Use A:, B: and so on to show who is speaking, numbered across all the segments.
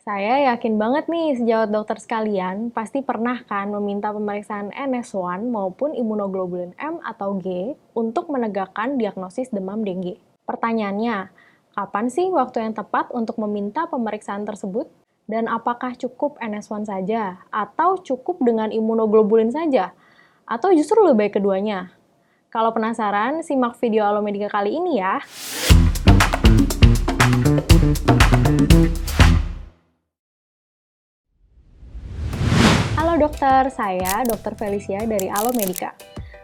A: Saya yakin banget nih, sejawat dokter sekalian, pasti pernah kan meminta pemeriksaan NS1 maupun imunoglobulin M atau G untuk menegakkan diagnosis demam dengue. Pertanyaannya, kapan sih waktu yang tepat untuk meminta pemeriksaan tersebut? Dan apakah cukup NS1 saja? Atau cukup dengan imunoglobulin saja? Atau justru lebih baik keduanya? Kalau penasaran, simak video Alomedica kali ini ya. Halo dokter, saya Dr. Felicia dari Alomedica.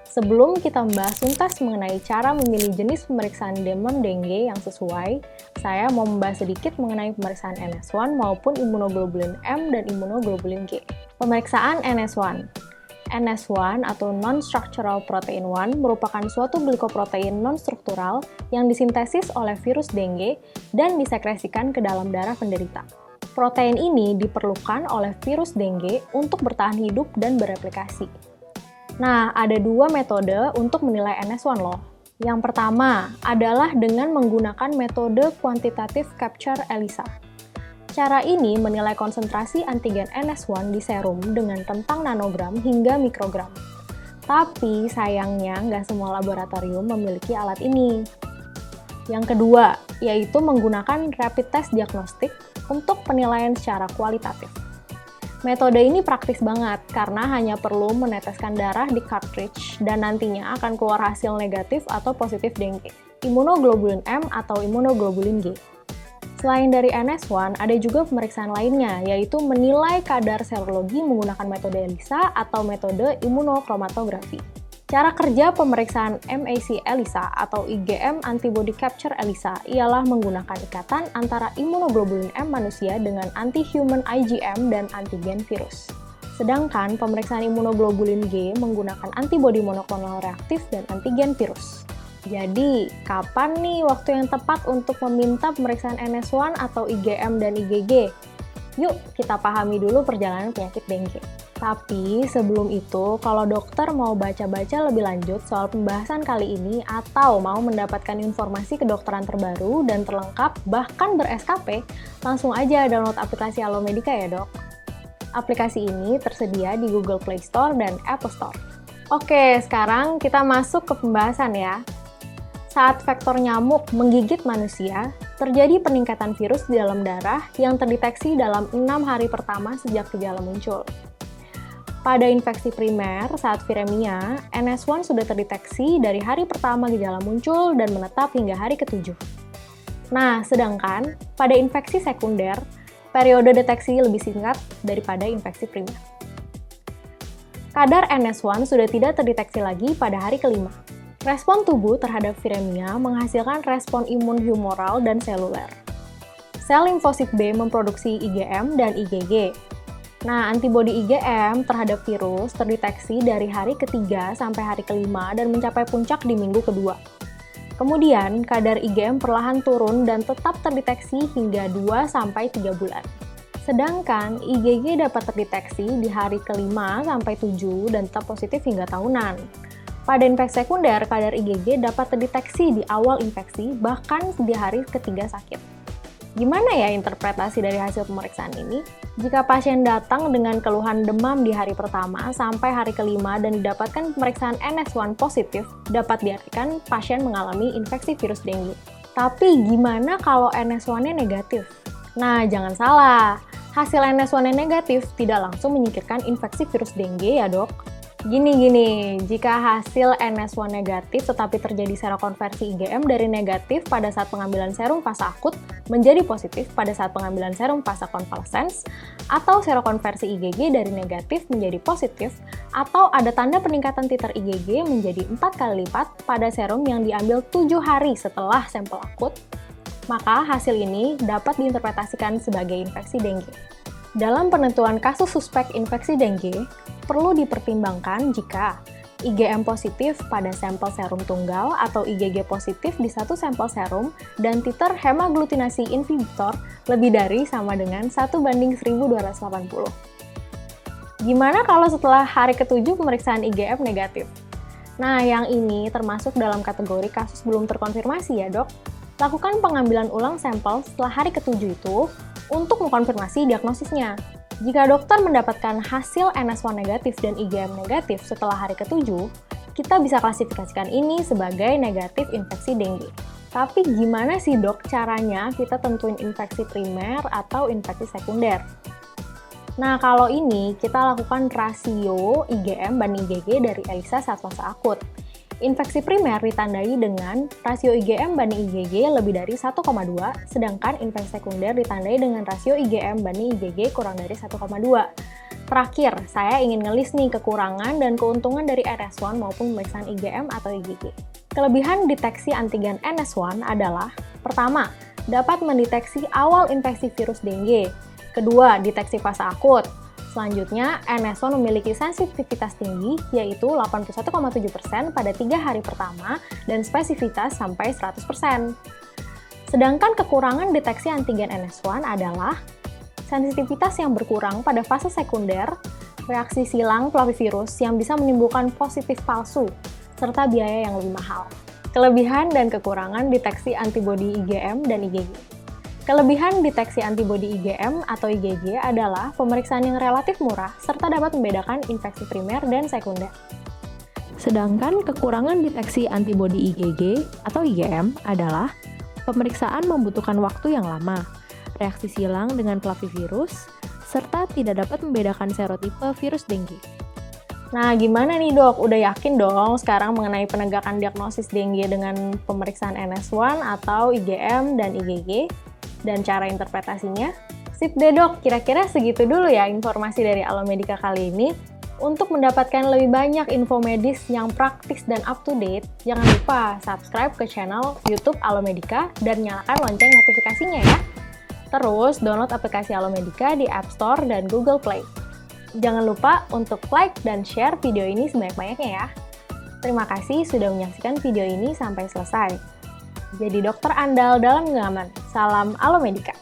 A: Sebelum kita membahas tuntas mengenai cara memilih jenis pemeriksaan demam dengue yang sesuai, saya mau membahas sedikit mengenai pemeriksaan NS1 maupun imunoglobulin M dan imunoglobulin G. Pemeriksaan NS1. NS1 atau Non-Structural Protein 1 merupakan suatu glikoprotein non-struktural yang disintesis oleh virus dengue dan disekresikan ke dalam darah penderita. Protein ini diperlukan oleh virus dengue untuk bertahan hidup dan bereplikasi. Nah, ada dua metode untuk menilai NS1 loh. Yang pertama adalah dengan menggunakan metode quantitative capture ELISA. Cara ini menilai konsentrasi antigen NS1 di serum dengan rentang nanogram hingga mikrogram. Tapi sayangnya nggak semua laboratorium memiliki alat ini. Yang kedua, yaitu menggunakan rapid test diagnostik untuk penilaian secara kualitatif. Metode ini praktis banget karena hanya perlu meneteskan darah di cartridge dan nantinya akan keluar hasil negatif atau positif dengue, imunoglobulin M atau imunoglobulin G. Selain dari NS1, ada juga pemeriksaan lainnya, yaitu menilai kadar serologi menggunakan metode ELISA atau metode imunochromatografi. Cara kerja pemeriksaan MAC ELISA atau IgM Antibody Capture ELISA ialah menggunakan ikatan antara imunoglobulin M manusia dengan anti-human IgM dan antigen virus. Sedangkan pemeriksaan imunoglobulin G menggunakan antibodi monoklonal reaktif dan antigen virus. Jadi, kapan nih waktu yang tepat untuk meminta pemeriksaan NS1 atau IgM dan IgG? Yuk, kita pahami dulu perjalanan penyakit dengue. Tapi sebelum itu, kalau dokter mau baca-baca lebih lanjut soal pembahasan kali ini atau mau mendapatkan informasi kedokteran terbaru dan terlengkap bahkan ber-SKP, langsung aja download aplikasi Alomedica ya dok. Aplikasi ini tersedia di Google Play Store dan Apple Store. Oke, sekarang kita masuk ke pembahasan ya. Saat vektor nyamuk menggigit manusia, terjadi peningkatan virus di dalam darah yang terdeteksi dalam 6 hari pertama sejak gejala muncul. Pada infeksi primer saat viremia, NS1 sudah terdeteksi dari hari pertama gejala muncul dan menetap hingga hari ke-7. Nah, sedangkan pada infeksi sekunder, periode deteksi lebih singkat daripada infeksi primer. Kadar NS1 sudah tidak terdeteksi lagi pada hari ke-5. Respon tubuh terhadap viremia menghasilkan respon imun humoral dan seluler. Sel limfosit B memproduksi IgM dan IgG. Nah, antibodi IgM terhadap virus terdeteksi dari hari ke-3 sampai hari ke-5 dan mencapai puncak di minggu kedua. Kemudian, kadar IgM perlahan turun dan tetap terdeteksi hingga 2-3 bulan. Sedangkan IgG dapat terdeteksi di hari ke-5 sampai 7 dan tetap positif hingga tahunan. Pada infeksi sekunder, kadar IgG dapat terdeteksi di awal infeksi bahkan di hari ke-3 sakit. Gimana ya interpretasi dari hasil pemeriksaan ini? Jika pasien datang dengan keluhan demam di hari pertama sampai hari ke-5 dan didapatkan pemeriksaan NS1 positif, dapat diartikan pasien mengalami infeksi virus dengue. Tapi gimana kalau NS1-nya negatif? Nah, jangan salah. Hasil NS1-nya negatif tidak langsung menyingkirkan infeksi virus dengue ya dok. Gini, jika hasil NS1 negatif tetapi terjadi serokonversi IgM dari negatif pada saat pengambilan serum fase akut menjadi positif pada saat pengambilan serum fase konvalesens, atau serokonversi IgG dari negatif menjadi positif, atau ada tanda peningkatan titer IgG menjadi 4 kali lipat pada serum yang diambil 7 hari setelah sampel akut, maka hasil ini dapat diinterpretasikan sebagai infeksi dengue. Dalam penentuan kasus suspek infeksi dengue, perlu dipertimbangkan jika IgM positif pada sampel serum tunggal atau IgG positif di satu sampel serum dan titer hemaglutinasi inhibitor lebih dari sama dengan 1:1280. Gimana kalau setelah hari ke-7 pemeriksaan IgM negatif? Nah, yang ini termasuk dalam kategori kasus belum terkonfirmasi ya dok. Lakukan pengambilan ulang sampel setelah hari ke-7 itu untuk mengkonfirmasi diagnosisnya. Jika dokter mendapatkan hasil NS1 negatif dan IgM negatif setelah hari ke-7, kita bisa klasifikasikan ini sebagai negatif infeksi dengue. Tapi gimana sih dok caranya kita tentuin infeksi primer atau infeksi sekunder? Nah, kalau ini kita lakukan rasio IgM banding IgG dari ELISA saat fase akut. Infeksi primer ditandai dengan rasio IgM banding IgG lebih dari 1,2, sedangkan infeksi sekunder ditandai dengan rasio IgM banding IgG kurang dari 1,2. Terakhir, saya ingin ngelis nih kekurangan dan keuntungan dari NS1 maupun pemeriksaan IgM atau IgG. Kelebihan deteksi antigen NS1 adalah: pertama, dapat mendeteksi awal infeksi virus dengue. Kedua, deteksi fase akut. Selanjutnya, NS1 memiliki sensitivitas tinggi, yaitu 81,7% pada 3 hari pertama dan spesifitas sampai 100%. Sedangkan kekurangan deteksi antigen NS1 adalah sensitivitas yang berkurang pada fase sekunder, reaksi silang flavivirus yang bisa menimbulkan positif palsu, serta biaya yang lebih mahal. Kelebihan dan kekurangan deteksi antibodi IgM dan IgG. Kelebihan deteksi antibodi IgM atau IgG adalah pemeriksaan yang relatif murah serta dapat membedakan infeksi primer dan sekunder. Sedangkan kekurangan deteksi antibodi IgG atau IgM adalah pemeriksaan membutuhkan waktu yang lama, reaksi silang dengan flavivirus, serta tidak dapat membedakan serotipe virus dengue. Nah, gimana nih dok? Udah yakin dong sekarang mengenai penegakan diagnosis dengue dengan pemeriksaan NS1 atau IgM dan IgG? Dan cara interpretasinya? Sip deh dok, kira-kira segitu dulu ya informasi dari Alomedica kali ini. Untuk mendapatkan lebih banyak info medis yang praktis dan up to date, jangan lupa subscribe ke channel YouTube Alomedica dan nyalakan lonceng notifikasinya ya. Terus download aplikasi Alomedica di App Store dan Google Play. Jangan lupa untuk like dan share video ini sebanyak-banyaknya ya. Terima kasih sudah menyaksikan video ini sampai selesai. Jadi dokter andal dalam genggaman. Salam Alomedica.